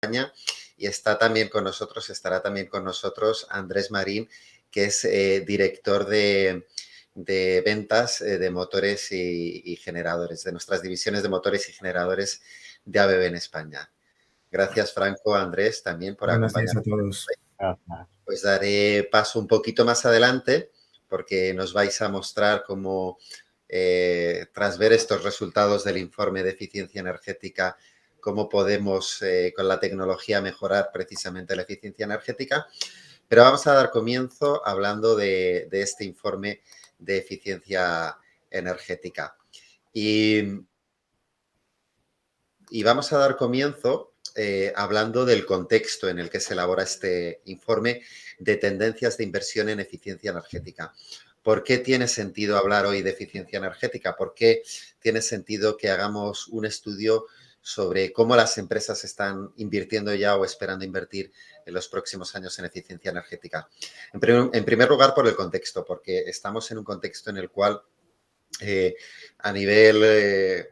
España, y estará también con nosotros Andrés Marín, que es director de ventas de motores y generadores, de nuestras divisiones de motores y generadores de ABB en España. Gracias, Franco, Andrés, también por Buenos días a acompañarnos. todos. Pues daré paso un poquito más adelante, porque nos vais a mostrar cómo, tras ver estos resultados del informe de eficiencia energética, cómo podemos con la tecnología mejorar precisamente la eficiencia energética. Pero vamos a dar comienzo hablando de este informe de eficiencia energética. Y vamos a dar comienzo hablando del contexto en el que se elabora este informe de tendencias de inversión en eficiencia energética. ¿Por qué tiene sentido hablar hoy de eficiencia energética? ¿Por qué tiene sentido que hagamos un estudio sobre cómo las empresas están invirtiendo ya o esperando invertir en los próximos años en eficiencia energética? En primer lugar, por el contexto, porque estamos en un contexto en el cual a nivel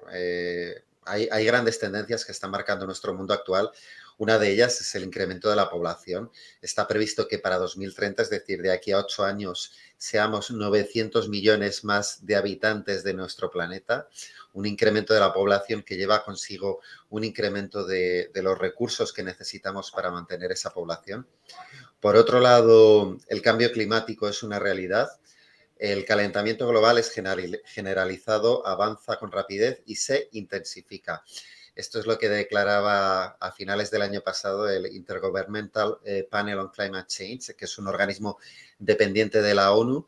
hay grandes tendencias que están marcando nuestro mundo actual. Una de ellas es el incremento de la población. Está previsto que para 2030, es decir, de aquí a 8 años, seamos 900 millones más de habitantes de nuestro planeta. Un incremento de la población que lleva consigo un incremento de los recursos que necesitamos para mantener esa población. Por otro lado, el cambio climático es una realidad. El calentamiento global es generalizado, avanza con rapidez y se intensifica. Esto es lo que declaraba a finales del año pasado el Intergovernmental Panel on Climate Change, que es un organismo dependiente de la ONU.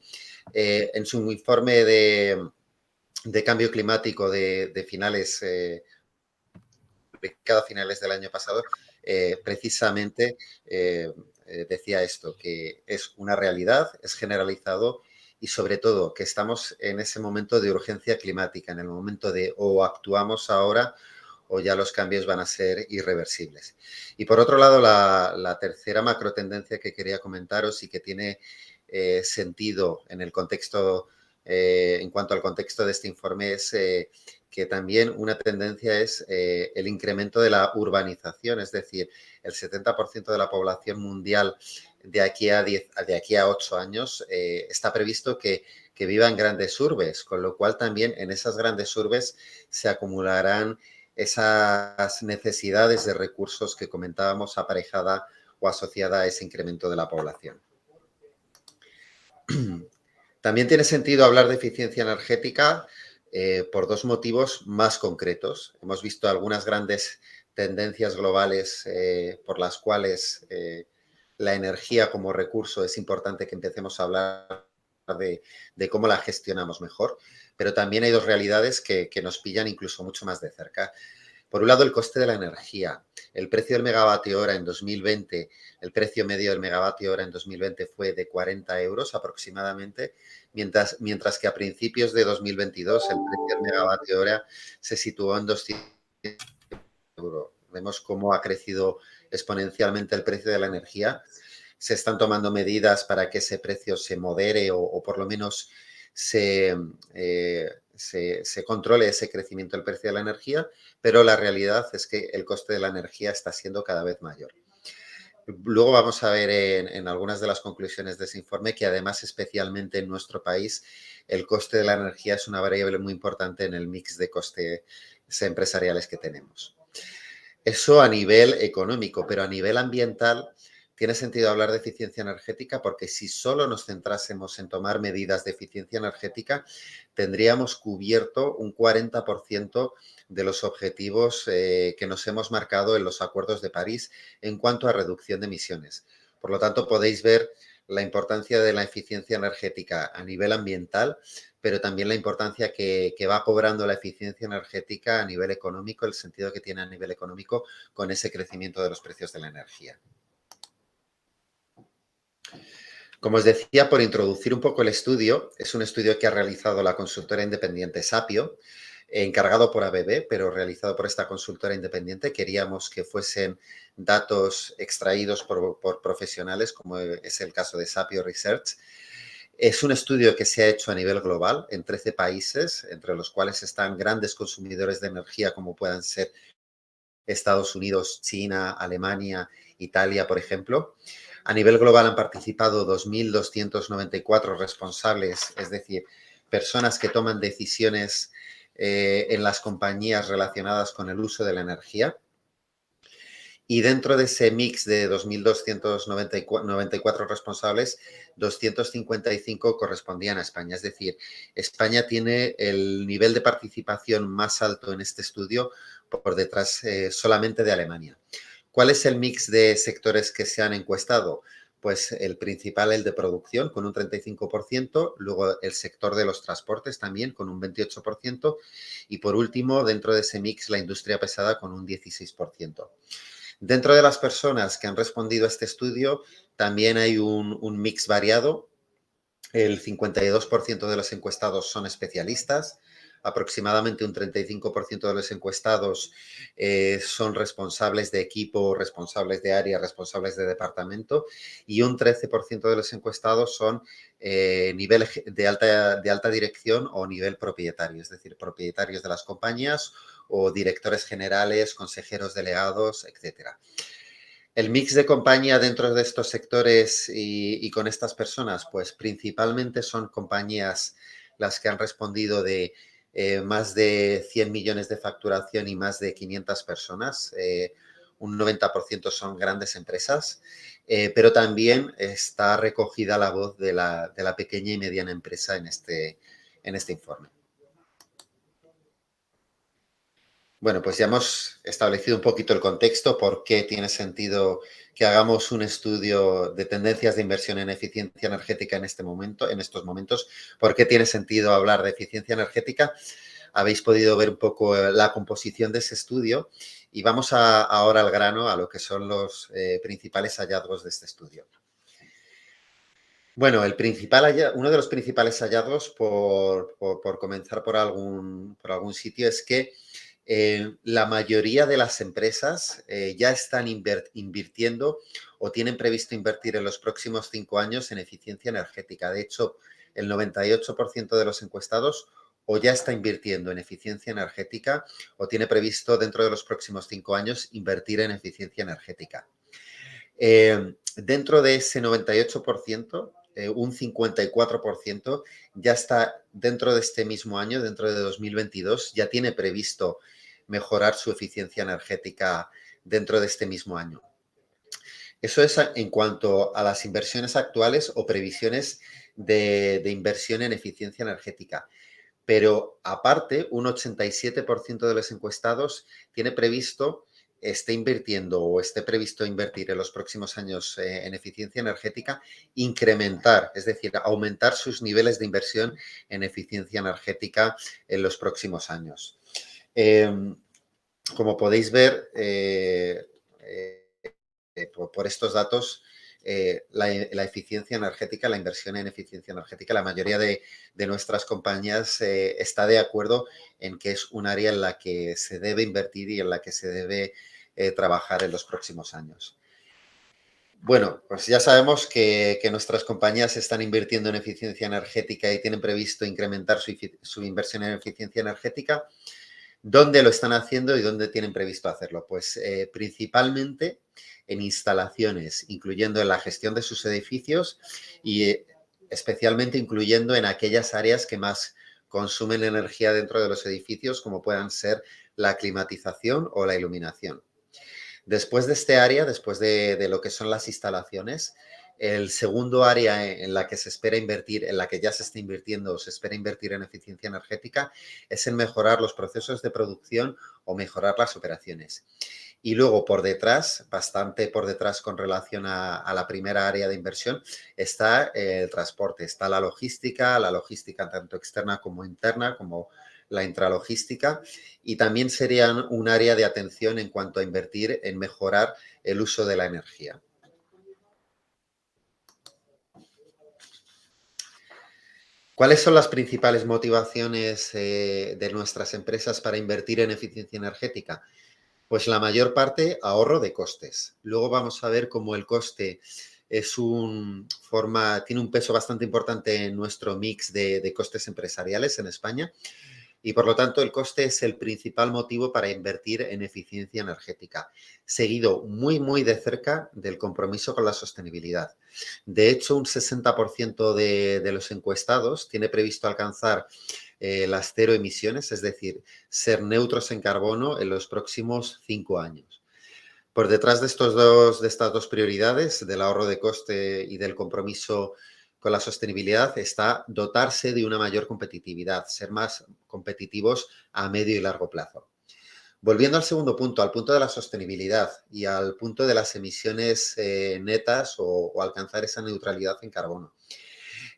En su informe de cambio climático de finales, publicado a finales del año pasado, precisamente decía esto, que es una realidad, es generalizado y sobre todo que estamos en ese momento de urgencia climática, en el momento de o actuamos ahora o ya los cambios van a ser irreversibles. Y por otro lado, la tercera macro tendencia que quería comentaros y que tiene sentido en el contexto, en cuanto al contexto de este informe, es que también una tendencia es el incremento de la urbanización, es decir, el 70% de la población mundial de aquí a 8 años está previsto que viva en grandes urbes, con lo cual también en esas grandes urbes se acumularán esas necesidades de recursos que comentábamos aparejada o asociada a ese incremento de la población. También tiene sentido hablar de eficiencia energética por dos motivos más concretos. Hemos visto algunas grandes tendencias globales por las cuales la energía como recurso es importante que empecemos a hablar de cómo la gestionamos mejor, pero también hay dos realidades que nos pillan incluso mucho más de cerca. Por un lado, el coste de la energía. El precio del megavatio hora en 2020, el precio medio del megavatio hora en 2020 fue de 40 euros aproximadamente, mientras que a principios de 2022 el precio del megavatio hora se situó en 200 euros. Vemos cómo ha crecido exponencialmente el precio de la energía. Se están tomando medidas para que ese precio se modere o por lo menos se controle ese crecimiento del precio de la energía, pero la realidad es que el coste de la energía está siendo cada vez mayor. Luego vamos a ver en algunas de las conclusiones de ese informe que además, especialmente en nuestro país, el coste de la energía es una variable muy importante en el mix de costes empresariales que tenemos. Eso a nivel económico, pero a nivel ambiental tiene sentido hablar de eficiencia energética porque si solo nos centrásemos en tomar medidas de eficiencia energética, tendríamos cubierto un 40% de los objetivos que nos hemos marcado en los acuerdos de París en cuanto a reducción de emisiones. Por lo tanto, podéis ver la importancia de la eficiencia energética a nivel ambiental, pero también la importancia que va cobrando la eficiencia energética a nivel económico, el sentido que tiene a nivel económico con ese crecimiento de los precios de la energía. Como os decía, por introducir un poco el estudio, es un estudio que ha realizado la consultora independiente Sapio, encargado por ABB, pero realizado por esta consultora independiente. Queríamos que fuesen datos extraídos por profesionales, como es el caso de Sapio Research. Es un estudio que se ha hecho a nivel global en 13 países, entre los cuales están grandes consumidores de energía como puedan ser Estados Unidos, China, Alemania, Italia, por ejemplo. A nivel global han participado 2.294 responsables, es decir, personas que toman decisiones en las compañías relacionadas con el uso de la energía. Y dentro de ese mix de 2.294 responsables, 255 correspondían a España. Es decir, España tiene el nivel de participación más alto en este estudio por detrás solamente de Alemania. ¿Cuál es el mix de sectores que se han encuestado? Pues el principal, el de producción, con un 35%, luego el sector de los transportes también, con un 28%, y por último, dentro de ese mix, la industria pesada, con un 16%. Dentro de las personas que han respondido a este estudio, también hay un mix variado. El 52% de los encuestados son especialistas, aproximadamente un 35% de los encuestados son responsables de equipo, responsables de área, responsables de departamento, y un 13% de los encuestados son nivel de alta dirección o nivel propietario, es decir, propietarios de las compañías o directores generales, consejeros delegados, etcétera. El mix de compañía dentro de estos sectores y con estas personas, pues principalmente son compañías las que han respondido de más de 100 millones de facturación y más de 500 personas. Un 90% son grandes empresas, pero también está recogida la voz de la pequeña y mediana empresa en este informe. Bueno, pues ya hemos establecido un poquito el contexto, por qué tiene sentido que hagamos un estudio de tendencias de inversión en eficiencia energética en este momento, en estos momentos, por qué tiene sentido hablar de eficiencia energética. Habéis podido ver un poco la composición de ese estudio y vamos ahora al grano, a lo que son los principales hallazgos de este estudio. Bueno, uno de los principales hallazgos, por comenzar por algún sitio, es que la mayoría de las empresas ya están invirtiendo o tienen previsto invertir en los próximos 5 años en eficiencia energética. De hecho, el 98% de los encuestados o ya está invirtiendo en eficiencia energética o tiene previsto dentro de los próximos 5 años invertir en eficiencia energética. Dentro de ese 98%, un 54% ya está dentro de este mismo año, dentro de 2022, ya tiene previsto mejorar su eficiencia energética dentro de este mismo año. Eso es en cuanto a las inversiones actuales o previsiones de inversión en eficiencia energética. Pero aparte, un 87% de los encuestados tiene previsto, esté invirtiendo o esté previsto invertir en los próximos años en eficiencia energética, incrementar, es decir, aumentar sus niveles de inversión en eficiencia energética en los próximos años. Como podéis ver, por estos datos, la eficiencia energética, la inversión en eficiencia energética, la mayoría de nuestras compañías está de acuerdo en que es un área en la que se debe invertir y en la que se debe trabajar en los próximos años. Bueno, pues ya sabemos que nuestras compañías están invirtiendo en eficiencia energética y tienen previsto incrementar su inversión en eficiencia energética. ¿Dónde lo están haciendo y dónde tienen previsto hacerlo? Pues principalmente en instalaciones, incluyendo en la gestión de sus edificios y especialmente incluyendo en aquellas áreas que más consumen energía dentro de los edificios, como puedan ser la climatización o la iluminación. Después de este área, después de lo que son las instalaciones, el segundo área en la que se espera invertir, en la que ya se está invirtiendo o se espera invertir en eficiencia energética, es en mejorar los procesos de producción o mejorar las operaciones. Y luego por detrás, bastante por detrás con relación a la primera área de inversión, está el transporte, está la logística tanto externa como interna, como la intralogística, y también serían un área de atención en cuanto a invertir en mejorar el uso de la energía. ¿Cuáles son las principales motivaciones de nuestras empresas para invertir en eficiencia energética? Pues la mayor parte ahorro de costes. Luego vamos a ver cómo el coste tiene un peso bastante importante en nuestro mix de costes empresariales en España. y por lo tanto el coste es el principal motivo para invertir en eficiencia energética, seguido muy de cerca del compromiso con la sostenibilidad. De hecho, un 60% de los encuestados tiene previsto alcanzar las cero emisiones, es decir, ser neutros en carbono en los próximos 5 años. Por detrás de estas dos prioridades, del ahorro de coste y del compromiso con la sostenibilidad, está dotarse de una mayor competitividad, ser más competitivos a medio y largo plazo. Volviendo al segundo punto, al punto de la sostenibilidad y al punto de las emisiones netas o alcanzar esa neutralidad en carbono.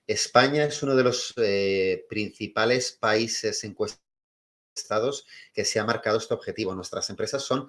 España es uno de los principales países encuestados que se ha marcado este objetivo. Nuestras empresas son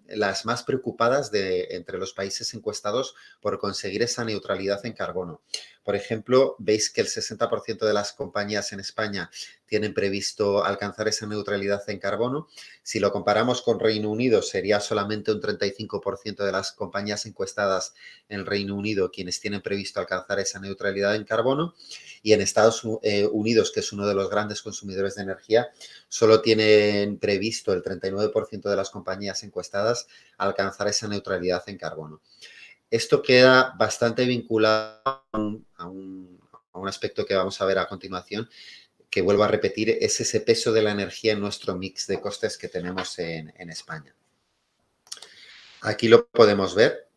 las más preocupadas entre los países encuestados por conseguir esa neutralidad en carbono. Por ejemplo, veis que el 60% de las compañías en España tienen previsto alcanzar esa neutralidad en carbono. Si lo comparamos con Reino Unido, sería solamente un 35% de las compañías encuestadas en el Reino Unido quienes tienen previsto alcanzar esa neutralidad en carbono. Y en Estados Unidos, que es uno de los grandes consumidores de energía, solo tienen previsto el 39% de las compañías encuestadas alcanzar esa neutralidad en carbono. Esto queda bastante vinculado a un aspecto que vamos a ver a continuación, que vuelvo a repetir, es ese peso de la energía en nuestro mix de costes que tenemos en España. Aquí lo podemos ver,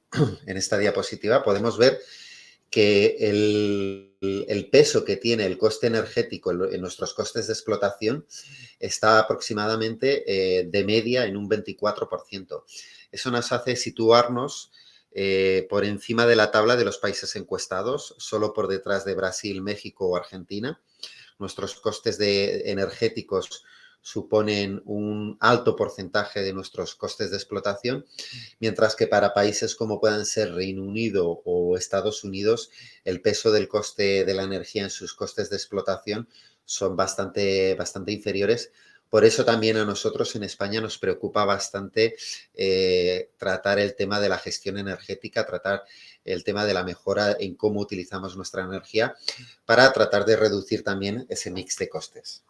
en esta diapositiva, podemos ver que el peso que tiene el coste energético en nuestros costes de explotación está aproximadamente de media en un 24%. Eso nos hace situarnos por encima de la tabla de los países encuestados, solo por detrás de Brasil, México o Argentina. Nuestros costes energéticos suponen un alto porcentaje de nuestros costes de explotación, mientras que para países como puedan ser Reino Unido o Estados Unidos, el peso del coste de la energía en sus costes de explotación son bastante inferiores. Por eso también a nosotros en España nos preocupa bastante tratar el tema de la gestión energética, tratar el tema de la mejora en cómo utilizamos nuestra energía para tratar de reducir también ese mix de costes.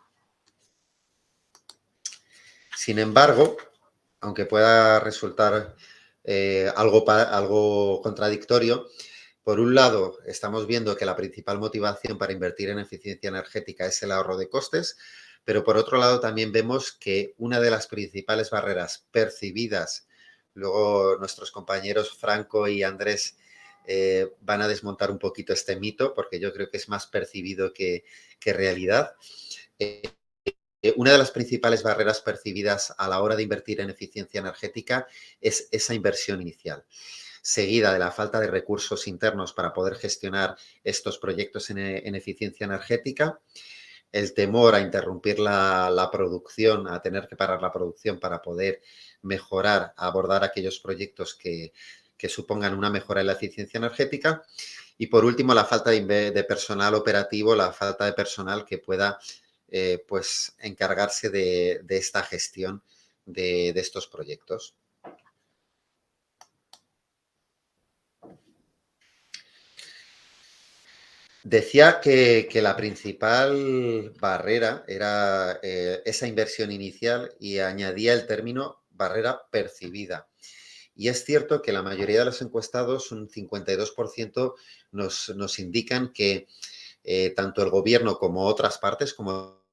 Sin embargo, aunque pueda resultar algo contradictorio, por un lado, estamos viendo que la principal motivación para invertir en eficiencia energética es el ahorro de costes, pero por otro lado también vemos que una de las principales barreras percibidas, luego nuestros compañeros Franco y Andrés van a desmontar un poquito este mito, porque yo creo que es más percibido que realidad. Una de las principales barreras percibidas a la hora de invertir en eficiencia energética es esa inversión inicial, seguida de la falta de recursos internos para poder gestionar estos proyectos en eficiencia energética, el temor a interrumpir la producción, a tener que parar la producción para poder mejorar, abordar aquellos proyectos que supongan una mejora en la eficiencia energética. Y por último, la falta de personal operativo, la falta de personal que pueda pues encargarse de esta gestión de estos proyectos. Decía que la principal barrera era esa inversión inicial y añadía el término barrera percibida. Y es cierto que la mayoría de los encuestados, un 52%, nos indican que tanto el gobierno como otras partes, como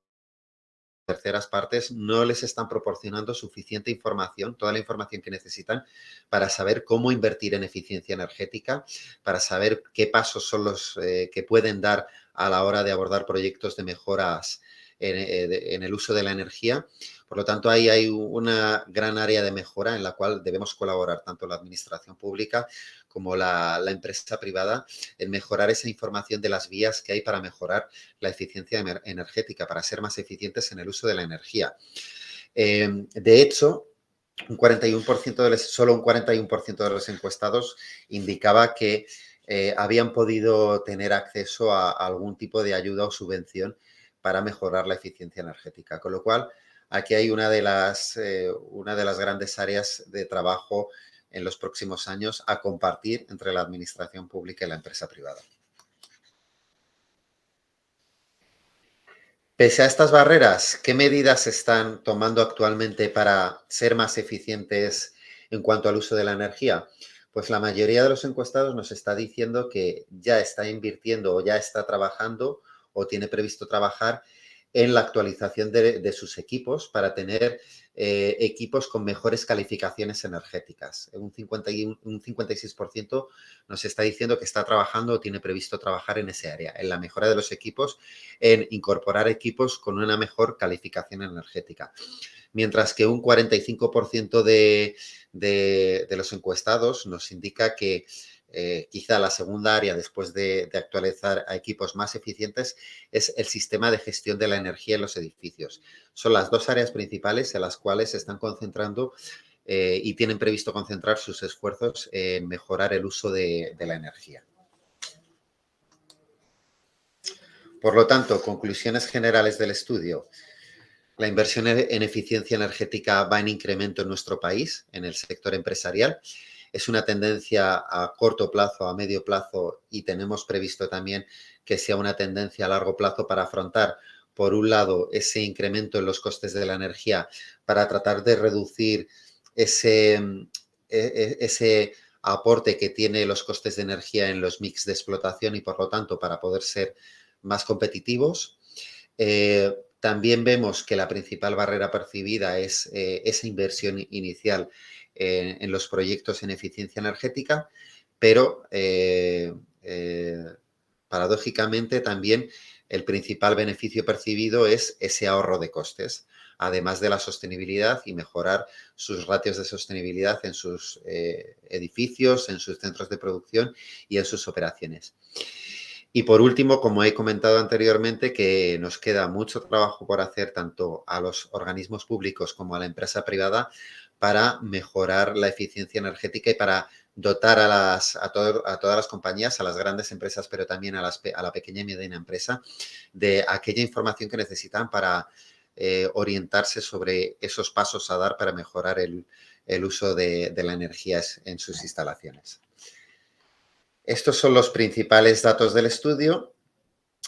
terceras partes, no les están proporcionando suficiente información, toda la información que necesitan para saber cómo invertir en eficiencia energética, para saber qué pasos son los que pueden dar a la hora de abordar proyectos de mejoras en el uso de la energía. Por lo tanto, ahí hay una gran área de mejora en la cual debemos colaborar tanto la administración pública como la empresa privada en mejorar esa información de las vías que hay para mejorar la eficiencia energética, para ser más eficientes en el uso de la energía. De hecho, solo un 41% de los encuestados indicaba que habían podido tener acceso a algún tipo de ayuda o subvención para mejorar la eficiencia energética. Con lo cual, aquí hay una de las grandes áreas de trabajo en los próximos años a compartir entre la administración pública y la empresa privada. Pese a estas barreras, ¿qué medidas se están tomando actualmente para ser más eficientes en cuanto al uso de la energía? Pues la mayoría de los encuestados nos está diciendo que ya está invirtiendo o ya está trabajando o tiene previsto trabajar en la actualización de sus equipos para tener equipos con mejores calificaciones energéticas. Un 56% nos está diciendo que está trabajando o tiene previsto trabajar en ese área, en la mejora de los equipos, en incorporar equipos con una mejor calificación energética. Mientras que un 45% de los encuestados nos indica que quizá la segunda área después de actualizar a equipos más eficientes es el sistema de gestión de la energía en los edificios. Son las dos áreas principales en las cuales se están concentrando y tienen previsto concentrar sus esfuerzos en mejorar el uso de la energía. Por lo tanto, conclusiones generales del estudio. La inversión en eficiencia energética va en incremento en nuestro país, en el sector empresarial. Es una tendencia a corto plazo, a medio plazo, y tenemos previsto también que sea una tendencia a largo plazo para afrontar, por un lado, ese incremento en los costes de la energía para tratar de reducir ese aporte que tiene los costes de energía en los mix de explotación y, por lo tanto, para poder ser más competitivos. También vemos que la principal barrera percibida es esa inversión inicial en los proyectos en eficiencia energética, pero paradójicamente también el principal beneficio percibido es ese ahorro de costes, además de la sostenibilidad y mejorar sus ratios de sostenibilidad en sus edificios, en sus centros de producción y en sus operaciones. Y por último, como he comentado anteriormente, que nos queda mucho trabajo por hacer tanto a los organismos públicos como a la empresa privada para mejorar la eficiencia energética y para dotar a todas las compañías, a las grandes empresas, pero también a la pequeña y mediana empresa, de aquella información que necesitan para orientarse sobre esos pasos a dar para mejorar el uso de la energía en sus instalaciones. Estos son los principales datos del estudio.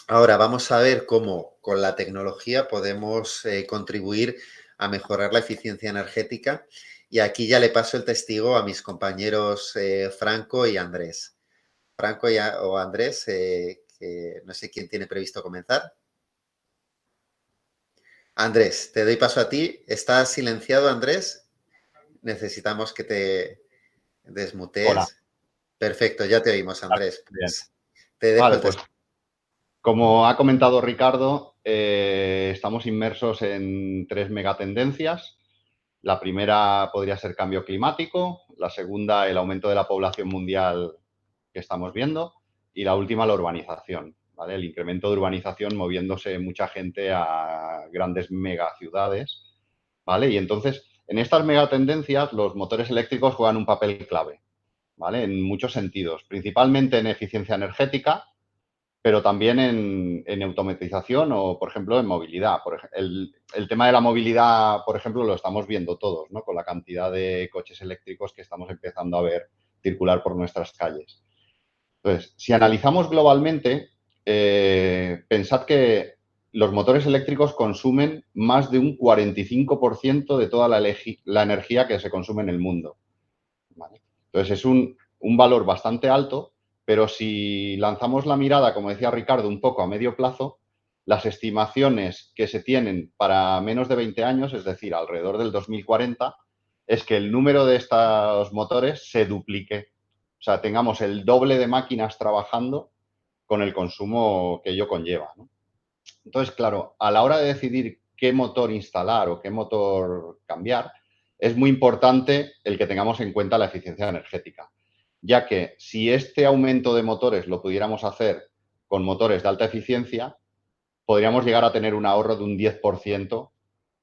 Ahora vamos a ver cómo con la tecnología podemos contribuir a mejorar la eficiencia energética. Y aquí ya le paso el testigo a mis compañeros Franco y Andrés. Franco o Andrés, que no sé quién tiene previsto comenzar. Andrés, te doy paso a ti. ¿Estás silenciado, Andrés? Necesitamos que te desmutees. Hola. Perfecto, ya te oímos, Andrés. Bien. Pues te dejo Vale, el pues testigo. como ha comentado Ricardo, estamos inmersos en 3 megatendencias. La primera podría ser cambio climático, la segunda el aumento de la población mundial que estamos viendo y la última la urbanización, ¿vale? El incremento de urbanización moviéndose mucha gente a grandes megaciudades, ¿vale? Y entonces, en estas megatendencias los motores eléctricos juegan un papel clave, ¿vale? En muchos sentidos, principalmente en eficiencia energética, pero también en automatización o, por ejemplo, en movilidad. El tema de la movilidad, por ejemplo, lo estamos viendo todos, ¿no? Con la cantidad de coches eléctricos que estamos empezando a ver circular por nuestras calles. Entonces, si analizamos globalmente, pensad que los motores eléctricos consumen más de un 45% de toda la energía que se consume en el mundo, ¿vale? Entonces, es un valor bastante alto, pero si lanzamos la mirada, como decía Ricardo, un poco a medio plazo, las estimaciones que se tienen para menos de 20 años, es decir, alrededor del 2040, es que el número de estos motores se duplique. O sea, tengamos el doble de máquinas trabajando con el consumo que ello conlleva, ¿no? Entonces, claro, a la hora de decidir qué motor instalar o qué motor cambiar, es muy importante el que tengamos en cuenta la eficiencia energética, ya que si este aumento de motores lo pudiéramos hacer con motores de alta eficiencia, podríamos llegar a tener un ahorro de un 10%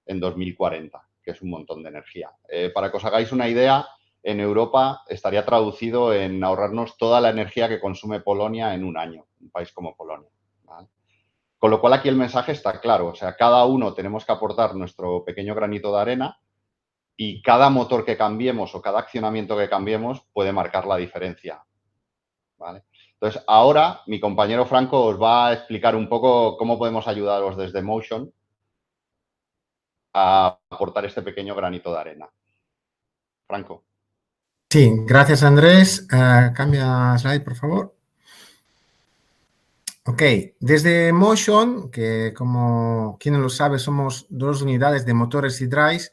en 2040, que es un montón de energía. Para que os hagáis una idea, en Europa estaría traducido en ahorrarnos toda la energía que consume Polonia en un año, un país como Polonia, ¿vale? Con lo cual aquí el mensaje está claro, o sea, cada uno tenemos que aportar nuestro pequeño granito de arena y cada motor que cambiemos o cada accionamiento que cambiemos puede marcar la diferencia, ¿vale? Entonces, ahora mi compañero Franco os va a explicar un poco cómo podemos ayudaros desde Motion a aportar este pequeño granito de arena. Franco. Sí, gracias Andrés. Cambia slide, por favor. Ok, desde Motion, que como quien no lo sabe, somos dos unidades de motores y drives,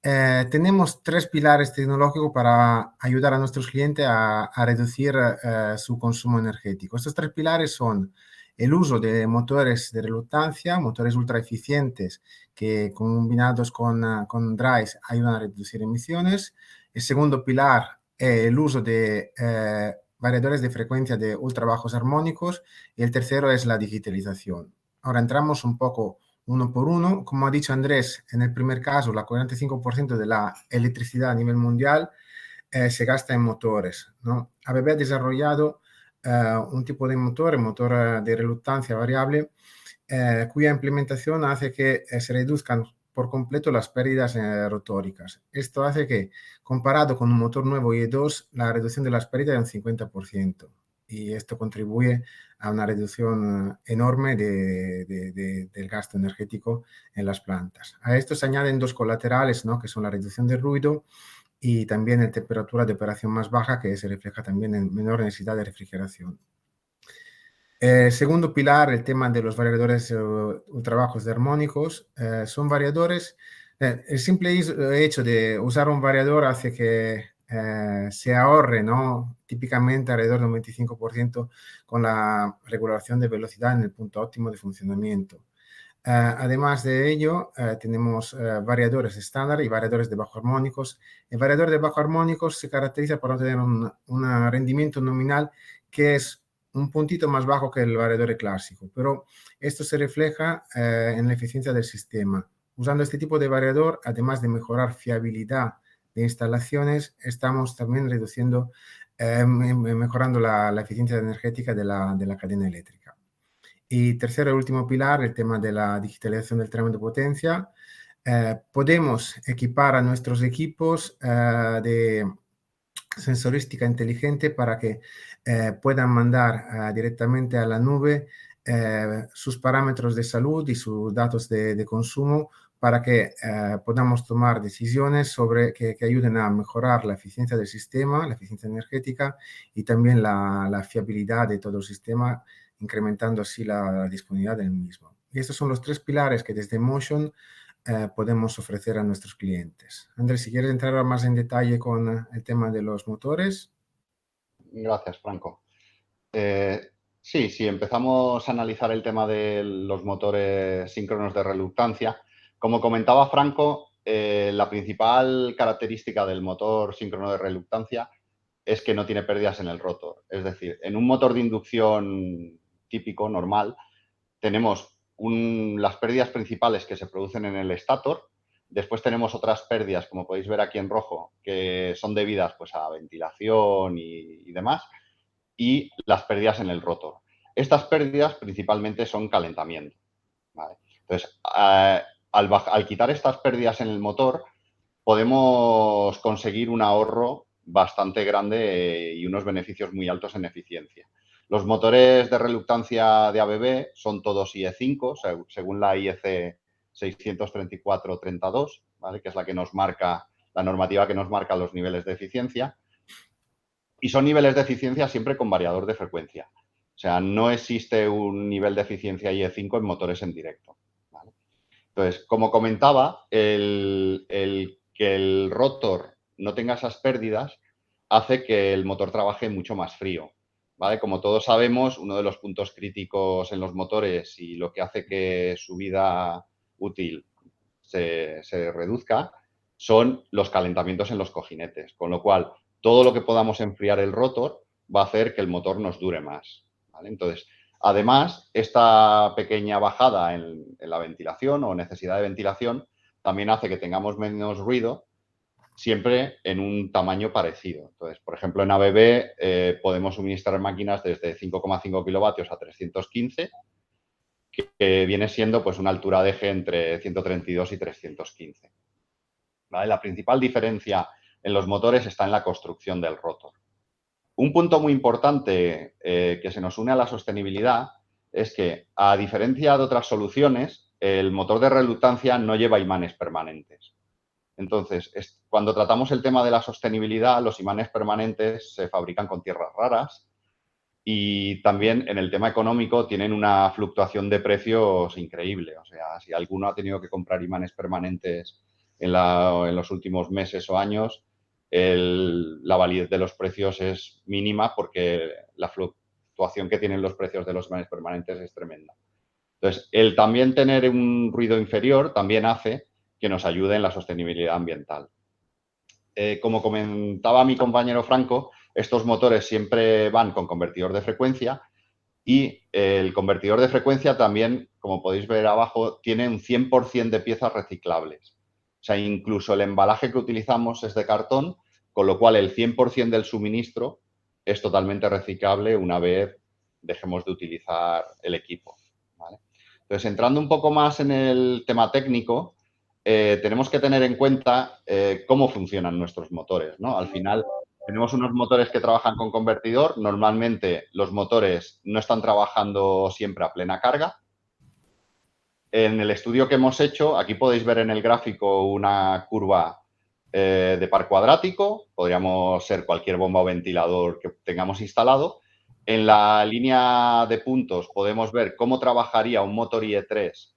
tenemos tres pilares tecnológicos para ayudar a nuestros clientes a reducir su consumo energético. Estos tres pilares son el uso de motores de reluctancia, motores ultra eficientes que combinados con drives ayudan a reducir emisiones. El segundo pilar es el uso de variadores de frecuencia de ultra bajos armónicos y el tercero es la digitalización. Ahora entramos un poco uno por uno. Como ha dicho Andrés, en el primer caso, el 45% de la electricidad a nivel mundial se gasta en motores, ¿no? ABB ha desarrollado un tipo de motor de reluctancia variable, cuya implementación hace que se reduzcan por completo las pérdidas rotóricas. Esto hace que, comparado con un motor nuevo IE2, la reducción de las pérdidas es un 50%. Y esto contribuye a una reducción enorme del gasto energético en las plantas. A esto se añaden dos colaterales, ¿no? Que son la reducción de ruido y también la temperatura de operación más baja, que se refleja también en menor necesidad de refrigeración. Segundo pilar, el tema de los variadores ultra bajos de armónicos. Son variadores, el simple hecho de usar un variador hace que se ahorre, ¿no? Típicamente alrededor del 25% con la regulación de velocidad en el punto óptimo de funcionamiento. Además de ello, tenemos variadores estándar y variadores de bajo armónicos. El variador de bajo armónicos se caracteriza por no tener un rendimiento nominal que es un puntito más bajo que el variador clásico, pero esto se refleja en la eficiencia del sistema. Usando este tipo de variador, además de mejorar fiabilidad de instalaciones, estamos también reduciendo, mejorando la eficiencia energética de la cadena eléctrica. Y tercero y último pilar, el tema de la digitalización del tramo de potencia. Podemos equipar a nuestros equipos de sensorística inteligente para que puedan mandar directamente a la nube sus parámetros de salud y sus datos de consumo para que podamos tomar decisiones sobre que ayuden a mejorar la eficiencia del sistema, la eficiencia energética y también la fiabilidad de todo el sistema, incrementando así la disponibilidad del mismo. Y estos son los tres pilares que desde Motion podemos ofrecer a nuestros clientes. Andrés, si quieres entrar más en detalle con el tema de los motores. Gracias, Franco. Sí, si empezamos a analizar el tema de los motores síncronos de reluctancia, como comentaba Franco, la principal característica del motor síncrono de reluctancia es que no tiene pérdidas en el rotor. Es decir, en un motor de inducción típico, normal, tenemos las pérdidas principales que se producen en el estator. Después tenemos otras pérdidas, como podéis ver aquí en rojo, que son debidas pues, a ventilación y demás, y las pérdidas en el rotor. Estas pérdidas principalmente son calentamiento, ¿vale? Entonces, al quitar estas pérdidas en el motor, podemos conseguir un ahorro bastante grande y unos beneficios muy altos en eficiencia. Los motores de reluctancia de ABB son todos IE5, según la IEC 634-32, ¿vale? Que es la que nos marca, la normativa que nos marca los niveles de eficiencia. Y son niveles de eficiencia siempre con variador de frecuencia. O sea, no existe un nivel de eficiencia IE5 en motores en directo, ¿vale? Entonces, como comentaba, que el rotor no tenga esas pérdidas hace que el motor trabaje mucho más frío, ¿vale? Como todos sabemos, uno de los puntos críticos en los motores y lo que hace que su vida útil se reduzca son los calentamientos en los cojinetes, con lo cual todo lo que podamos enfriar el rotor va a hacer que el motor nos dure más, ¿vale? Entonces, además, esta pequeña bajada en la ventilación o necesidad de ventilación también hace que tengamos menos ruido, siempre en un tamaño parecido. Entonces, por ejemplo, en ABB podemos suministrar máquinas desde 5,5 kilovatios a 315, que viene siendo pues, una altura de eje entre 132 y 315. ¿Vale? La principal diferencia en los motores está en la construcción del rotor. Un punto muy importante que se nos une a la sostenibilidad es que, a diferencia de otras soluciones, el motor de reluctancia no lleva imanes permanentes. Entonces, cuando tratamos el tema de la sostenibilidad, los imanes permanentes se fabrican con tierras raras y también en el tema económico tienen una fluctuación de precios increíble. O sea, si alguno ha tenido que comprar imanes permanentes en los últimos meses o años, la validez de los precios es mínima porque la fluctuación que tienen los precios de los imanes permanentes es tremenda. Entonces, el también tener un ruido inferior también hace que nos ayude en la sostenibilidad ambiental. Como comentaba mi compañero Franco, estos motores siempre van con convertidor de frecuencia y el convertidor de frecuencia también, como podéis ver abajo, tiene un 100% de piezas reciclables. O sea, incluso el embalaje que utilizamos es de cartón, con lo cual el 100% del suministro es totalmente reciclable una vez dejemos de utilizar el equipo, ¿vale? Entonces, entrando un poco más en el tema técnico, tenemos que tener en cuenta cómo funcionan nuestros motores, ¿no? Al final, tenemos unos motores que trabajan con convertidor. Normalmente, los motores no están trabajando siempre a plena carga. En el estudio que hemos hecho, aquí podéis ver en el gráfico una curva de par cuadrático. Podríamos ser cualquier bomba o ventilador que tengamos instalado. En la línea de puntos podemos ver cómo trabajaría un motor IE3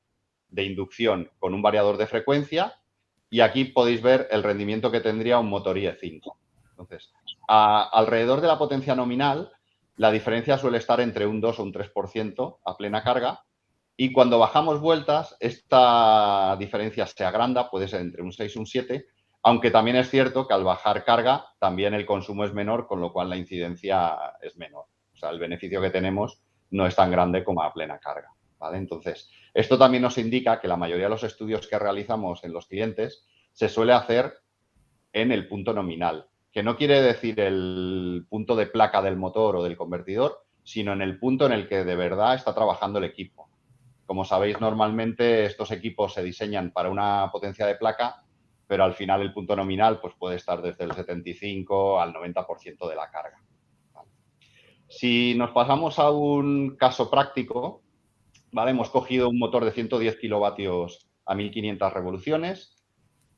de inducción con un variador de frecuencia y aquí podéis ver el rendimiento que tendría un motor IE5. Entonces, alrededor de la potencia nominal, la diferencia suele estar entre un 2 o un 3% a plena carga y cuando bajamos vueltas, esta diferencia se agranda, puede ser entre un 6 y un 7, aunque también es cierto que al bajar carga también el consumo es menor, con lo cual la incidencia es menor. O sea, el beneficio que tenemos no es tan grande como a plena carga, ¿vale? Entonces, esto también nos indica que la mayoría de los estudios que realizamos en los clientes se suele hacer en el punto nominal, que no quiere decir el punto de placa del motor o del convertidor, sino en el punto en el que de verdad está trabajando el equipo. Como sabéis, normalmente estos equipos se diseñan para una potencia de placa, pero al final el punto nominal pues, puede estar desde el 75 al 90% de la carga. Si nos pasamos a un caso práctico, ¿vale? Hemos cogido un motor de 110 kilovatios a 1500 revoluciones,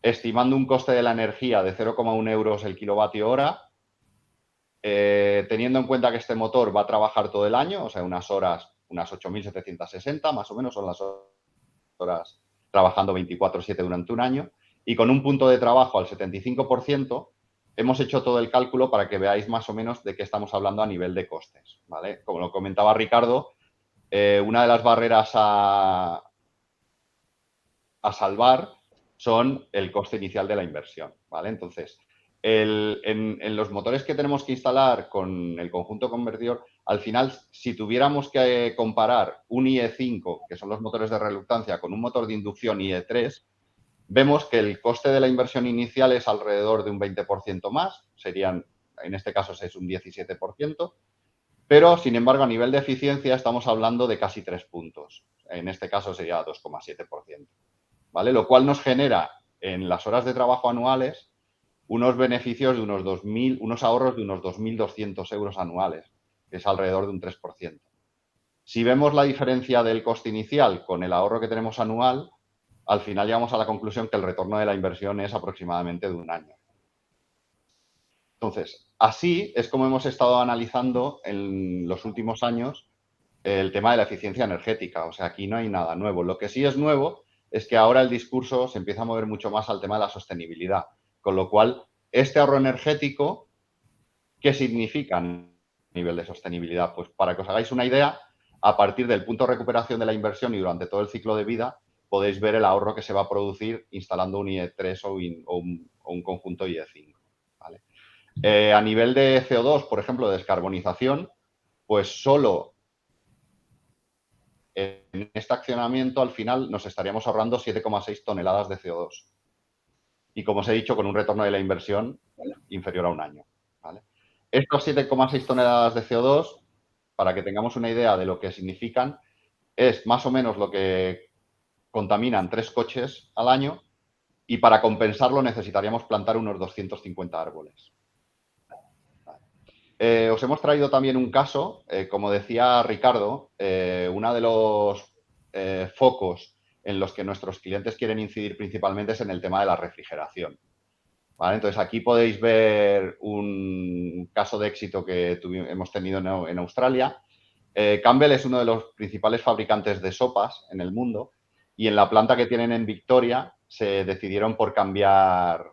estimando un coste de la energía de 0,1 euros el kilovatio hora, teniendo en cuenta que este motor va a trabajar todo el año, o sea, unas horas, unas 8.760 más o menos son las horas trabajando 24/7 durante un año, y con un punto de trabajo al 75%, hemos hecho todo el cálculo para que veáis más o menos de qué estamos hablando a nivel de costes, ¿vale? Como lo comentaba Ricardo, una de las barreras a salvar son el coste inicial de la inversión, ¿vale? Entonces, en los motores que tenemos que instalar con el conjunto convertidor, al final, si tuviéramos que comparar un IE5, que son los motores de reluctancia, con un motor de inducción IE3, vemos que el coste de la inversión inicial es alrededor de un 20% más, serían, en este caso es un 17%, pero, sin embargo, a nivel de eficiencia estamos hablando de casi 3 puntos. En este caso sería 2,7%. ¿Vale? Lo cual nos genera en las horas de trabajo anuales unos beneficios de unos ahorros de unos 2.200 euros anuales, que es alrededor de un 3%. Si vemos la diferencia del coste inicial con el ahorro que tenemos anual, al final llegamos a la conclusión que el retorno de la inversión es aproximadamente de un año. Entonces, así es como hemos estado analizando en los últimos años el tema de la eficiencia energética. O sea, aquí no hay nada nuevo. Lo que sí es nuevo es que ahora el discurso se empieza a mover mucho más al tema de la sostenibilidad. Con lo cual, este ahorro energético, ¿qué significa a nivel de sostenibilidad? Pues para que os hagáis una idea, a partir del punto de recuperación de la inversión y durante todo el ciclo de vida, podéis ver el ahorro que se va a producir instalando un IE3 o un conjunto IE5. ¿Vale? A nivel de CO2, por ejemplo, de descarbonización, pues solo en este accionamiento al final nos estaríamos ahorrando 7,6 toneladas de CO2. Y como os he dicho, con un retorno de la inversión inferior a un año. ¿Vale? Estos 7,6 toneladas de CO2, para que tengamos una idea de lo que significan, es más o menos lo que contaminan 3 coches al año y para compensarlo necesitaríamos plantar unos 250 árboles. ¿Vale? Os hemos traído también un caso, como decía Ricardo, uno de los focos en los que nuestros clientes quieren incidir principalmente es en el tema de la refrigeración. ¿Vale? Entonces, aquí podéis ver un caso de éxito que hemos tenido en Australia. Campbell es uno de los principales fabricantes de sopas en el mundo y en la planta que tienen en Victoria se decidieron por cambiar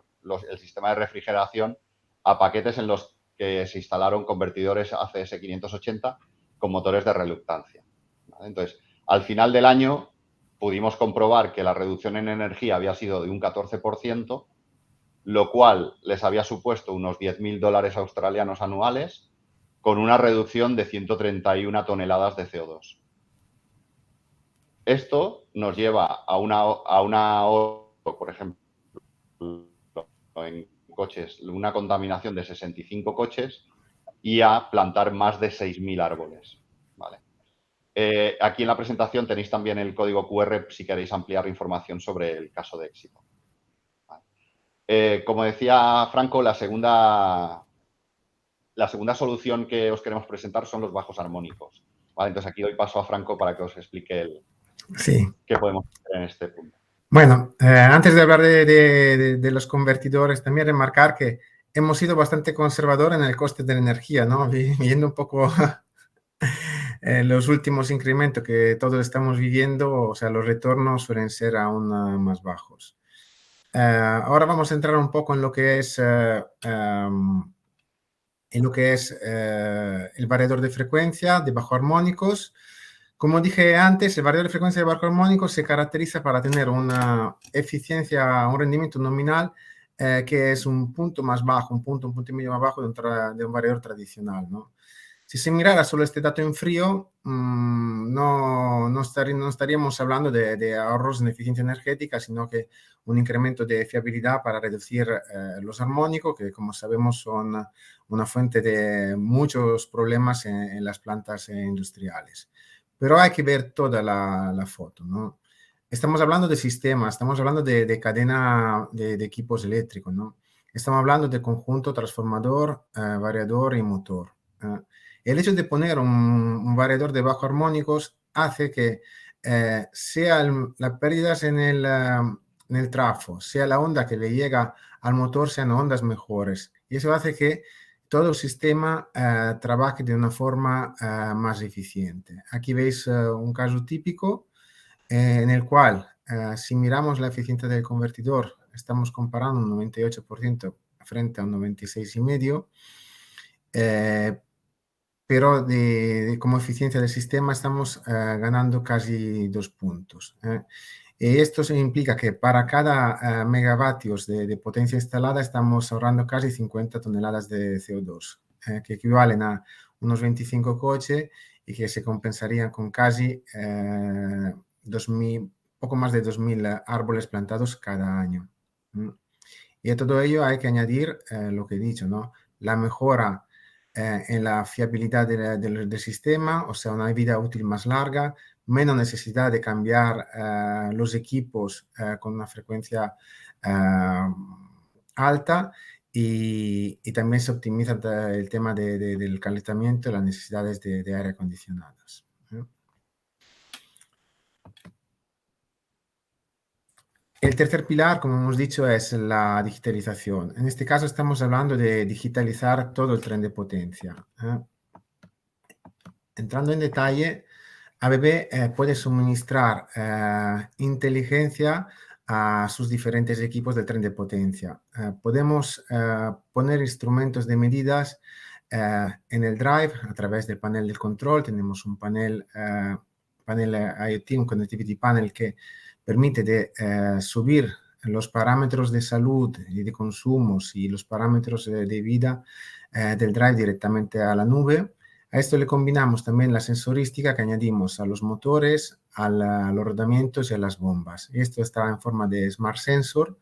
el sistema de refrigeración a paquetes en los que se instalaron convertidores ACS 580 con motores de reluctancia. ¿Vale? Entonces, al final del año pudimos comprobar que la reducción en energía había sido de un 14%, lo cual les había supuesto unos $10.000 australianos anuales con una reducción de 131 toneladas de CO2. Esto nos lleva a una por ejemplo, en coches, una contaminación de 65 coches y a plantar más de 6.000 árboles. ¿Vale? Aquí en la presentación tenéis también el código QR si queréis ampliar información sobre el caso de éxito. ¿Vale? Como decía Franco, la segunda solución que os queremos presentar son los bajos armónicos. ¿Vale? Entonces aquí doy paso a Franco para que os explique qué podemos hacer en este punto. Bueno, antes de hablar de los convertidores, también remarcar que hemos sido bastante conservadores en el coste de la energía, ¿no? Viendo un poco los últimos incrementos que todos estamos viviendo, o sea, los retornos suelen ser aún más bajos. Ahora vamos a entrar un poco en lo que es el variador de frecuencia de bajo armónicos. Como dije antes, el variador de frecuencia de bajo armónico se caracteriza para tener una eficiencia, un rendimiento nominal que es un punto más bajo, un punto y medio más bajo de un variador tradicional, ¿no? Si se mirara solo este dato en frío, no estaríamos hablando de ahorros en eficiencia energética, sino que un incremento de fiabilidad para reducir los armónicos, que como sabemos son una fuente de muchos problemas en las plantas industriales. Pero hay que ver toda la foto, ¿no? Estamos hablando de sistemas, estamos hablando de cadena de equipos eléctricos, ¿no? Estamos hablando de conjunto transformador, variador y motor. El hecho de poner un variador de bajo armónicos hace que sea las pérdidas en el trafo, sea la onda que le llega al motor, sean ondas mejores. Y eso hace que todo el sistema trabaje de una forma más eficiente. Aquí veis un caso típico en el cual, si miramos la eficiencia del convertidor, estamos comparando un 98% frente a un 96,5%, pero como eficiencia del sistema estamos ganando casi 2 puntos. Y esto implica que para cada megavatios de potencia instalada estamos ahorrando casi 50 toneladas de CO2, que equivalen a unos 25 coches y que se compensarían con casi poco más de 2.000 árboles plantados cada año. Y a todo ello hay que añadir lo que he dicho, ¿no? La mejora en la fiabilidad del sistema, o sea, una vida útil más larga, menos necesidad de cambiar los equipos con una frecuencia alta y también se optimiza el tema del calentamiento y las necesidades de aire acondicionadas. El tercer pilar, como hemos dicho, es la digitalización. En este caso estamos hablando de digitalizar todo el tren de potencia. Entrando en detalle, ABB puede suministrar inteligencia a sus diferentes equipos del tren de potencia. Podemos poner instrumentos de medidas en el drive a través del panel de control. Tenemos un panel IoT, un Connectivity Panel que permite subir los parámetros de salud y de consumos y los parámetros de vida del drive directamente a la nube. A esto le combinamos también la sensorística que añadimos a los motores, a los rodamientos y a las bombas. Y esto está en forma de Smart Sensor,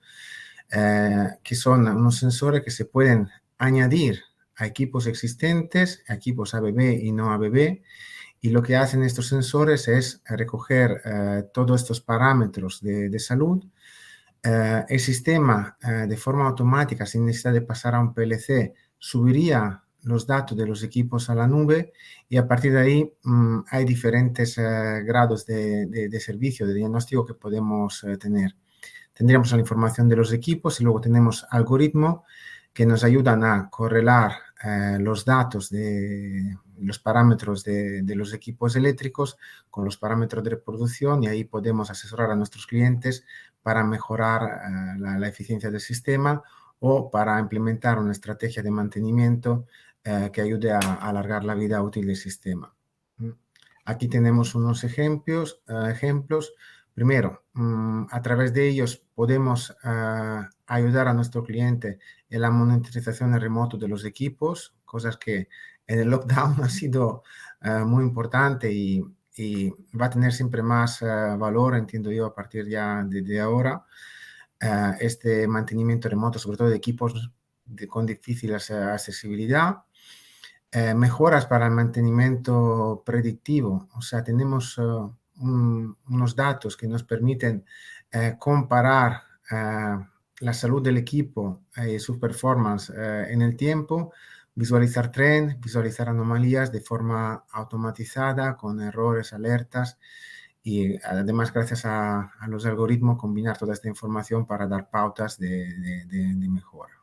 que son unos sensores que se pueden añadir a equipos existentes, a equipos ABB y no ABB. Y lo que hacen estos sensores es recoger todos estos parámetros de salud. El sistema, de forma automática, sin necesidad de pasar a un PLC, subiría los datos de los equipos a la nube y a partir de ahí hay diferentes grados de servicio, de diagnóstico que podemos tener. Tendríamos la información de los equipos y luego tenemos algoritmos que nos ayudan a correlar los datos de los parámetros de los equipos eléctricos con los parámetros de reproducción y ahí podemos asesorar a nuestros clientes para mejorar la eficiencia del sistema o para implementar una estrategia de mantenimiento que ayude a alargar la vida útil del sistema. Aquí tenemos unos ejemplos. Primero, a través de ellos podemos ayudar a nuestro cliente en la monitorización en remoto de los equipos, cosas que en el lockdown ha sido muy importante y va a tener siempre más valor, entiendo yo, a partir ya de ahora. Este mantenimiento remoto, sobre todo de equipos con difícil accesibilidad. Mejoras para el mantenimiento predictivo, o sea, tenemos unos datos que nos permiten comparar la salud del equipo y su performance en el tiempo, visualizar trends, visualizar anomalías de forma automatizada, con errores, alertas y además gracias a los algoritmos combinar toda esta información para dar pautas de mejora.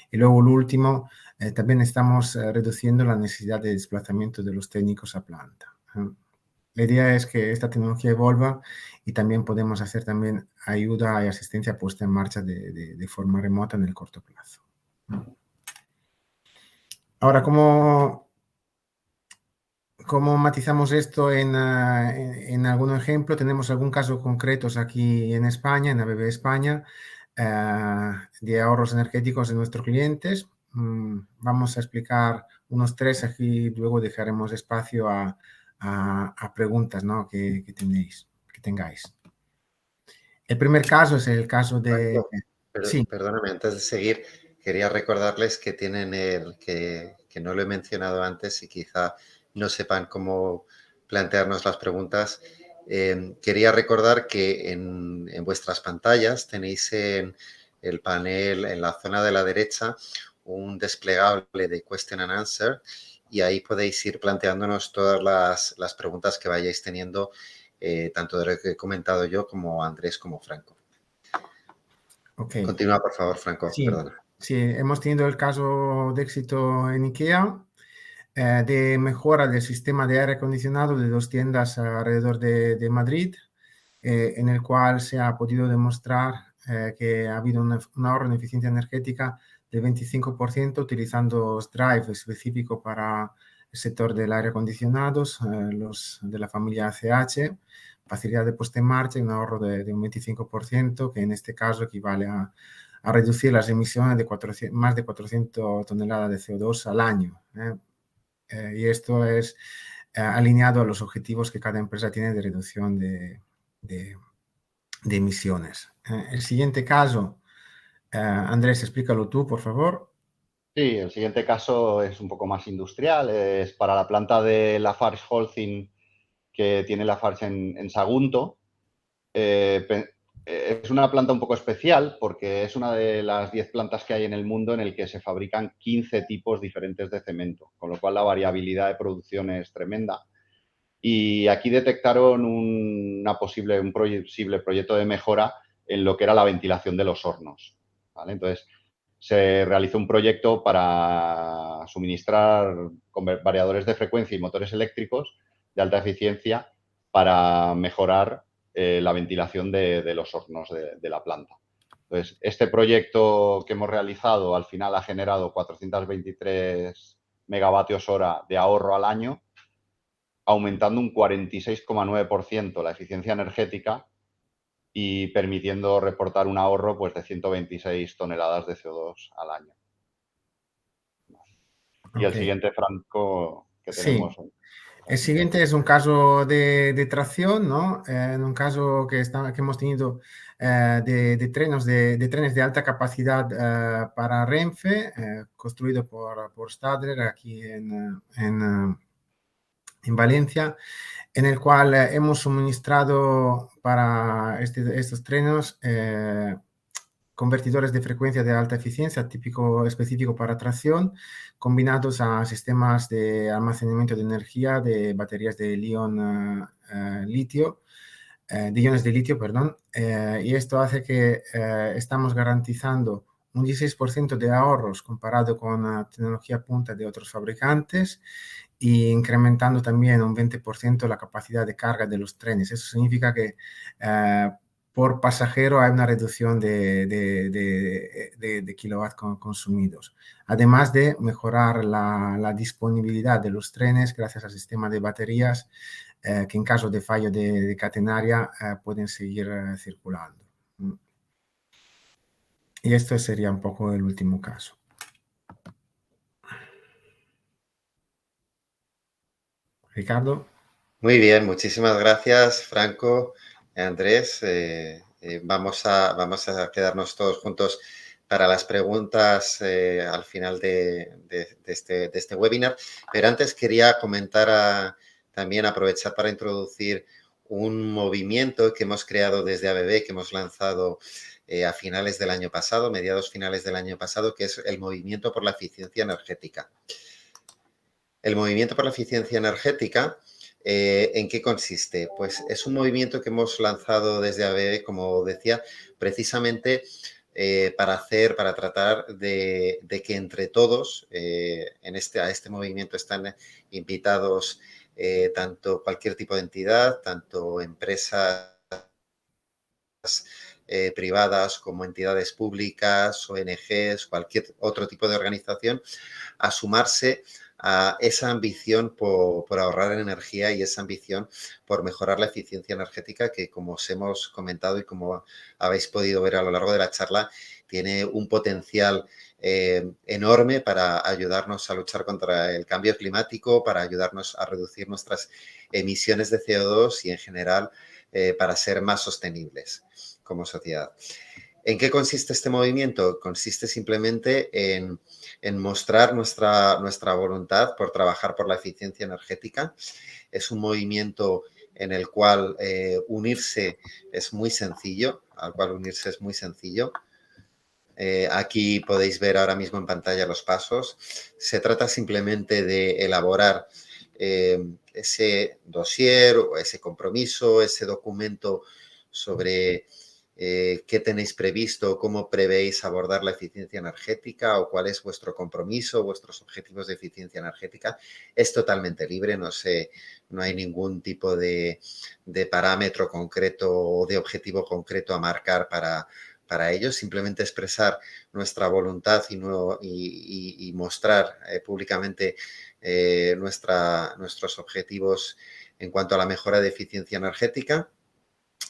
Y luego lo último, también estamos reduciendo la necesidad de desplazamiento de los técnicos a planta. La idea es que esta tecnología evolva y también podemos hacer también ayuda y asistencia puesta en marcha de forma remota en el corto plazo. Ahora, ¿cómo matizamos esto en algún ejemplo? Tenemos algún caso concretos aquí en España, en ABB España, de ahorros energéticos de nuestros clientes. Vamos a explicar unos 3 aquí, luego dejaremos espacio a preguntas, ¿no? que tengáis. El primer caso es el caso de... Sí. Perdóname, antes de seguir, quería recordarles que tienen que no lo he mencionado antes y quizá no sepan cómo plantearnos las preguntas. Quería recordar que en vuestras pantallas tenéis en el panel, en la zona de la derecha, un desplegable de Question and Answer y ahí podéis ir planteándonos todas las preguntas que vayáis teniendo, tanto de lo que he comentado yo como Andrés como Franco. Okay. Continúa, por favor, Franco. Sí, perdona. Sí, hemos tenido el caso de éxito en IKEA de mejora del sistema de aire acondicionado de 2 tiendas alrededor de Madrid, en el cual se ha podido demostrar que ha habido un ahorro en eficiencia energética de 25% utilizando Drive específico para el sector del aire acondicionado, los de la familia ACH, facilidad de puesta en marcha y un ahorro de un 25%, que en este caso equivale a reducir las emisiones de más de 400 toneladas de CO2 al año. Y esto es alineado a los objetivos que cada empresa tiene de reducción de emisiones. El siguiente caso, Andrés, explícalo tú, por favor. Sí, el siguiente caso es un poco más industrial, es para la planta de Lafarge Holcim que tiene Lafarge en Sagunto. Es una planta un poco especial porque es una de las 10 plantas que hay en el mundo en el que se fabrican 15 tipos diferentes de cemento, con lo cual la variabilidad de producción es tremenda. Y aquí detectaron un posible proyecto de mejora en lo que era la ventilación de los hornos, ¿vale? Entonces, se realizó un proyecto para suministrar variadores de frecuencia y motores eléctricos de alta eficiencia para mejorar la ventilación de los hornos de la planta. Entonces, este proyecto que hemos realizado al final ha generado 423 megavatios hora de ahorro al año, aumentando un 46,9% la eficiencia energética y permitiendo reportar un ahorro pues, de 126 toneladas de CO2 al año. Y el siguiente, Franco, que tenemos. Sí. El siguiente es un caso de tracción, ¿no? En un caso que hemos tenido de trenes de alta capacidad para Renfe, construido por Stadler aquí en Valencia, en el cual hemos suministrado para estos trenes convertidores de frecuencia de alta eficiencia específico para tracción, combinados a sistemas de almacenamiento de energía de baterías de litio, de iones de litio, perdón, y esto hace que estamos garantizando un 16% de ahorros comparado con tecnología punta de otros fabricantes y incrementando también un 20% la capacidad de carga de los trenes. Eso significa que por pasajero hay una reducción de kilowatt consumidos. Además de mejorar la disponibilidad de los trenes gracias al sistema de baterías que en caso de fallo de catenaria pueden seguir circulando. Y esto sería un poco el último caso. Ricardo. Muy bien, muchísimas gracias, Franco, Andrés. Vamos a quedarnos todos juntos para las preguntas al final de este webinar. Pero antes quería comentar, también aprovechar para introducir un movimiento que hemos creado desde ABB, que hemos lanzado a finales del año pasado, mediados finales del año pasado, que es el Movimiento por la Eficiencia Energética. El Movimiento por la Eficiencia Energética, ¿en qué consiste? Pues es un movimiento que hemos lanzado desde ABB, como decía, precisamente para tratar de que entre todos, a este movimiento están invitados tanto cualquier tipo de entidad, tanto empresas privadas como entidades públicas, ONGs, cualquier otro tipo de organización, a sumarse a esa ambición por ahorrar energía y esa ambición por mejorar la eficiencia energética que, como os hemos comentado y como habéis podido ver a lo largo de la charla, tiene un potencial enorme para ayudarnos a luchar contra el cambio climático, para ayudarnos a reducir nuestras emisiones de CO2 y, en general, para ser más sostenibles como sociedad. ¿En qué consiste este movimiento? Consiste simplemente en mostrar nuestra voluntad por trabajar por la eficiencia energética. Es un movimiento en el cual unirse es muy sencillo, aquí podéis ver ahora mismo en pantalla los pasos. Se trata simplemente de elaborar ese dossier o ese compromiso, ese documento sobre qué tenéis previsto, cómo prevéis abordar la eficiencia energética o cuál es vuestro compromiso, vuestros objetivos de eficiencia energética. Es totalmente libre, no hay ningún tipo de parámetro concreto o de objetivo concreto a marcar para ello, simplemente expresar nuestra voluntad y mostrar públicamente nuestros objetivos en cuanto a la mejora de eficiencia energética.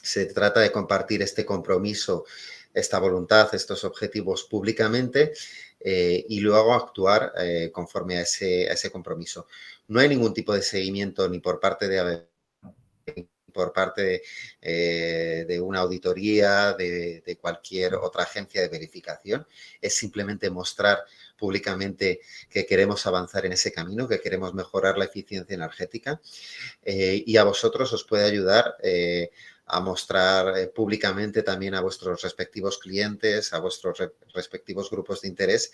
Se trata de compartir este compromiso, esta voluntad, estos objetivos públicamente y luego actuar conforme a ese compromiso. No hay ningún tipo de seguimiento ni por parte de ABB, por parte de una auditoría, de cualquier otra agencia de verificación. Es simplemente mostrar públicamente que queremos avanzar en ese camino, que queremos mejorar la eficiencia energética y a vosotros os puede ayudar a mostrar públicamente también a vuestros respectivos clientes, a vuestros respectivos grupos de interés,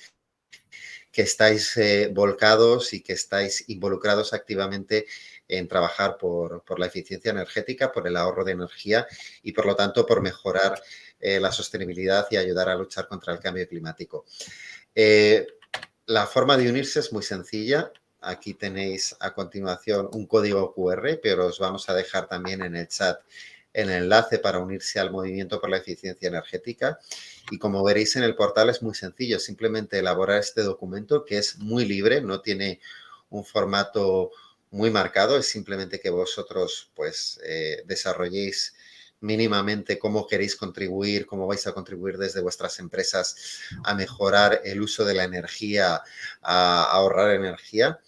que estáis volcados y que estáis involucrados activamente en trabajar por la eficiencia energética, por el ahorro de energía y, por lo tanto, por mejorar la sostenibilidad y ayudar a luchar contra el cambio climático. La forma de unirse es muy sencilla. Aquí tenéis a continuación un código QR, pero os vamos a dejar también en el chat el enlace para unirse al Movimiento por la Eficiencia Energética. Y como veréis en el portal es muy sencillo, simplemente elaborar este documento que es muy libre, no tiene un formato muy marcado, es simplemente que vosotros pues desarrolléis mínimamente cómo queréis contribuir, cómo vais a contribuir desde vuestras empresas a mejorar el uso de la energía, a ahorrar energía.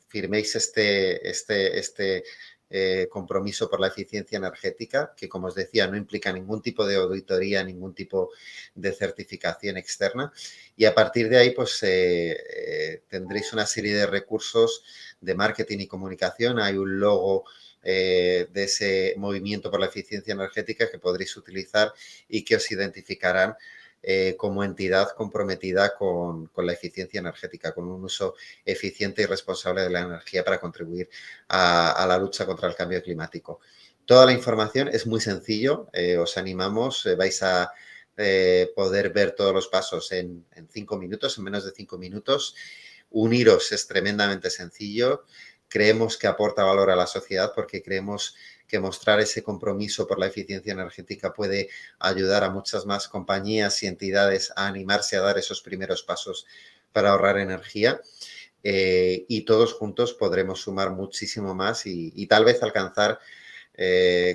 Firméis este compromiso por la eficiencia energética, que, como os decía, no implica ningún tipo de auditoría, ningún tipo de certificación externa. Y a partir de ahí, pues tendréis una serie de recursos de marketing y comunicación. Hay un logo de ese movimiento por la eficiencia energética que podréis utilizar y que os identificarán como entidad comprometida con la eficiencia energética, con un uso eficiente y responsable de la energía para contribuir a la lucha contra el cambio climático. Toda la información es muy sencillo, os animamos, vais a poder ver todos los pasos en 5 minutos, en menos de 5 minutos. Uniros es tremendamente sencillo. Creemos que aporta valor a la sociedad porque creemos que mostrar ese compromiso por la eficiencia energética puede ayudar a muchas más compañías y entidades a animarse a dar esos primeros pasos para ahorrar energía. Y todos juntos podremos sumar muchísimo más y tal vez alcanzar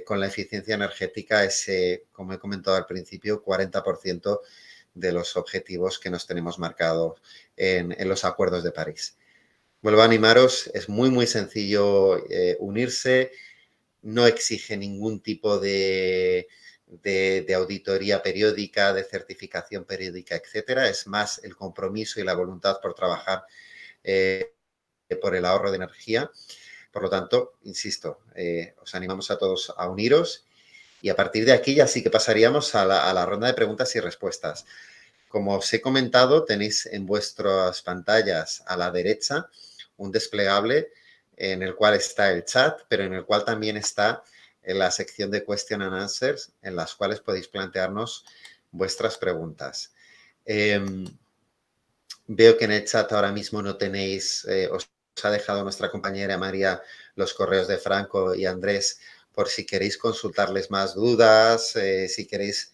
con la eficiencia energética ese, como he comentado al principio, 40% de los objetivos que nos tenemos marcados en los acuerdos de París. Vuelvo a animaros, es muy, muy sencillo unirse, no exige ningún tipo de auditoría periódica, de certificación periódica, etcétera. Es más el compromiso y la voluntad por trabajar por el ahorro de energía. Por lo tanto, insisto, os animamos a todos a uniros y a partir de aquí ya sí que pasaríamos a la ronda de preguntas y respuestas. Como os he comentado, tenéis en vuestras pantallas a la derecha un desplegable en el cual está el chat, pero en el cual también está en la sección de Question and Answers, en las cuales podéis plantearnos vuestras preguntas. Veo que en el chat ahora mismo no tenéis, os ha dejado nuestra compañera María los correos de Franco y Andrés por si queréis consultarles más dudas, si queréis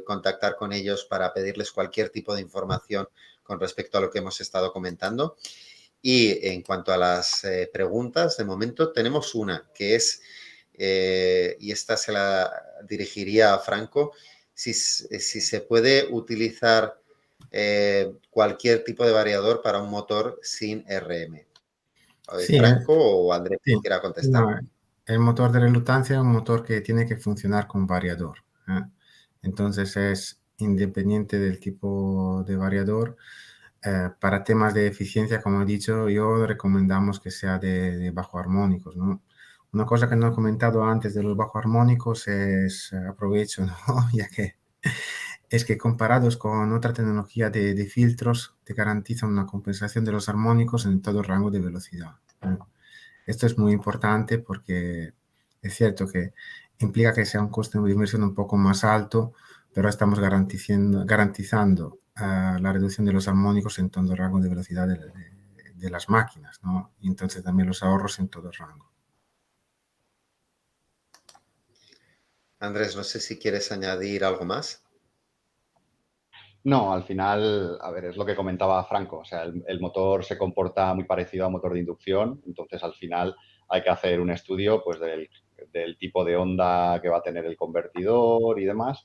contactar con ellos para pedirles cualquier tipo de información con respecto a lo que hemos estado comentando. Y en cuanto a las preguntas, de momento tenemos una que es, y esta se la dirigiría a Franco, si se puede utilizar cualquier tipo de variador para un motor sin RM. Sí, Franco o Andrés, sí. quiera contestar. No, el motor de reluctancia es un motor que tiene que funcionar con variador. Entonces es independiente del tipo de variador. Para temas de eficiencia, como he dicho, yo recomendamos que sea de bajo armónicos, ¿no? Una cosa que no he comentado antes de los bajo armónicos es, aprovecho, ¿no? Ya que es que comparados con otra tecnología de filtros, te garantizan una compensación de los armónicos en todo rango de velocidad. Esto es muy importante porque es cierto que implica que sea un coste de inversión un poco más alto, pero estamos garantizando la reducción de los armónicos en todo el rango de velocidad de las máquinas, ¿no? Y entonces también los ahorros en todo el rango. Andrés, no sé si quieres añadir algo más. No, al final, a ver, es lo que comentaba Franco, o sea, el motor se comporta muy parecido a un motor de inducción, entonces al final hay que hacer un estudio pues del tipo de onda que va a tener el convertidor y demás,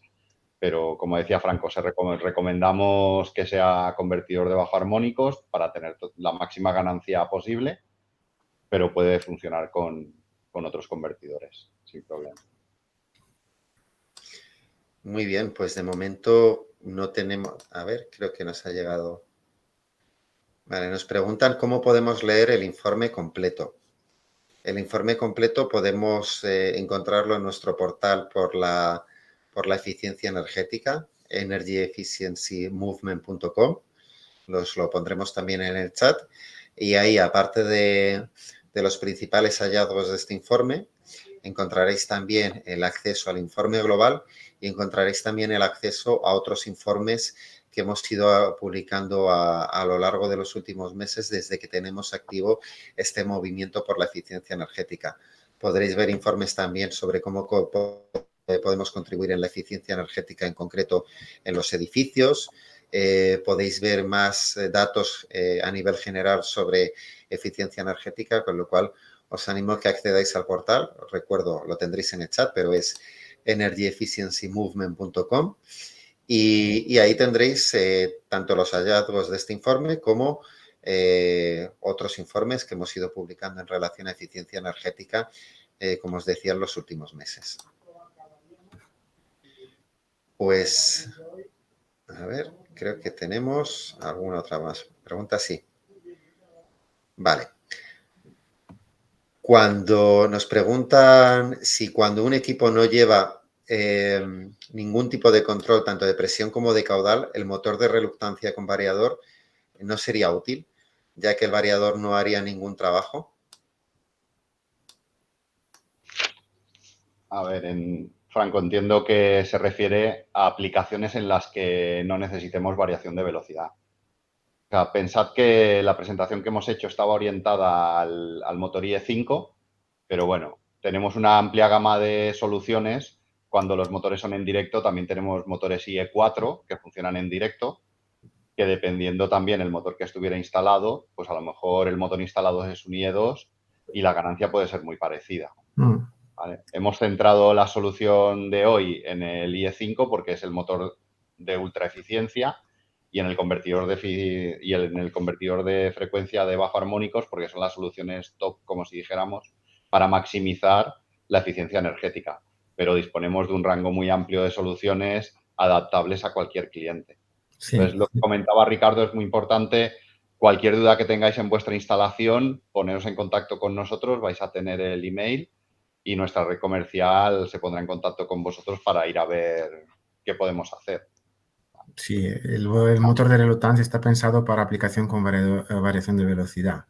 pero como decía Franco, recomendamos que sea convertidor de bajo armónicos para tener la máxima ganancia posible, pero puede funcionar con otros convertidores sin problema. Muy bien, pues de momento no tenemos... A ver, creo que nos ha llegado... Vale, nos preguntan cómo podemos leer el informe completo. El informe completo podemos encontrarlo en nuestro portal por la eficiencia energética, energyefficiencymovement.com. Lo pondremos también en el chat. Y ahí, aparte de los principales hallazgos de este informe, encontraréis también el acceso al informe global y encontraréis también el acceso a otros informes que hemos ido publicando a lo largo de los últimos meses desde que tenemos activo este movimiento por la eficiencia energética. Podréis ver informes también sobre cómo podemos contribuir en la eficiencia energética, en concreto en los edificios. Podéis ver más datos a nivel general sobre eficiencia energética, con lo cual os animo a que accedáis al portal. Os recuerdo, lo tendréis en el chat, pero es energyefficiencymovement.com y ahí tendréis tanto los hallazgos de este informe como otros informes que hemos ido publicando en relación a eficiencia energética, como os decía, en los últimos meses. Pues, a ver, creo que tenemos alguna otra más pregunta. Sí. Vale. Cuando nos preguntan si cuando un equipo no lleva ningún tipo de control, tanto de presión como de caudal, el motor de reluctancia con variador no sería útil, ya que el variador no haría ningún trabajo. A ver, Franco, entiendo que se refiere a aplicaciones en las que no necesitemos variación de velocidad. O sea, pensad que la presentación que hemos hecho estaba orientada al motor IE5, pero bueno, tenemos una amplia gama de soluciones. Cuando los motores son en directo, también tenemos motores IE4 que funcionan en directo, que dependiendo también el motor que estuviera instalado, pues a lo mejor el motor instalado es un IE2 y la ganancia puede ser muy parecida. ¿Vale? Hemos centrado la solución de hoy en el IE5 porque es el motor de ultra eficiencia y en el convertidor de frecuencia de bajo armónicos porque son las soluciones top, como si dijéramos, para maximizar la eficiencia energética. Pero disponemos de un rango muy amplio de soluciones adaptables a cualquier cliente. Sí. Entonces, lo que comentaba Ricardo es muy importante. Cualquier duda que tengáis en vuestra instalación, poneros en contacto con nosotros, vais a tener el email y nuestra red comercial se pondrá en contacto con vosotros para ir a ver qué podemos hacer. Sí, el motor de reluctancia está pensado para aplicación con variación de velocidad.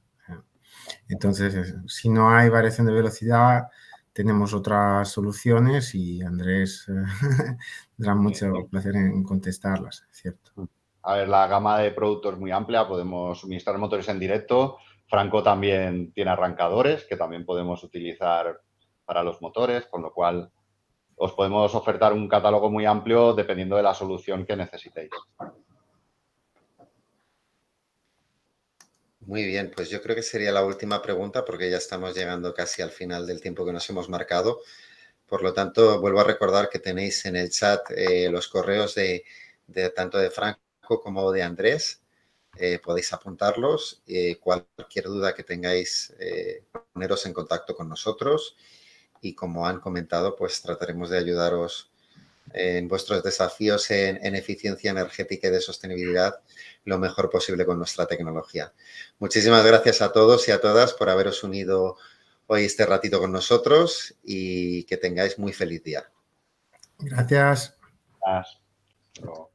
Entonces, si no hay variación de velocidad, tenemos otras soluciones y Andrés tendrá mucho placer en contestarlas, ¿cierto? A ver, la gama de productos es muy amplia, podemos suministrar motores en directo. Franco también tiene arrancadores que también podemos utilizar para los motores, con lo cual os podemos ofertar un catálogo muy amplio dependiendo de la solución que necesitéis. Muy bien, pues yo creo que sería la última pregunta porque ya estamos llegando casi al final del tiempo que nos hemos marcado. Por lo tanto, vuelvo a recordar que tenéis en el chat los correos de tanto de Franco como de Andrés. Podéis apuntarlos. Cualquier duda que tengáis, poneros en contacto con nosotros. Y como han comentado, pues trataremos de ayudaros en vuestros desafíos en eficiencia energética y de sostenibilidad lo mejor posible con nuestra tecnología. Muchísimas gracias a todos y a todas por haberos unido hoy este ratito con nosotros y que tengáis muy feliz día. Gracias. Hasta luego.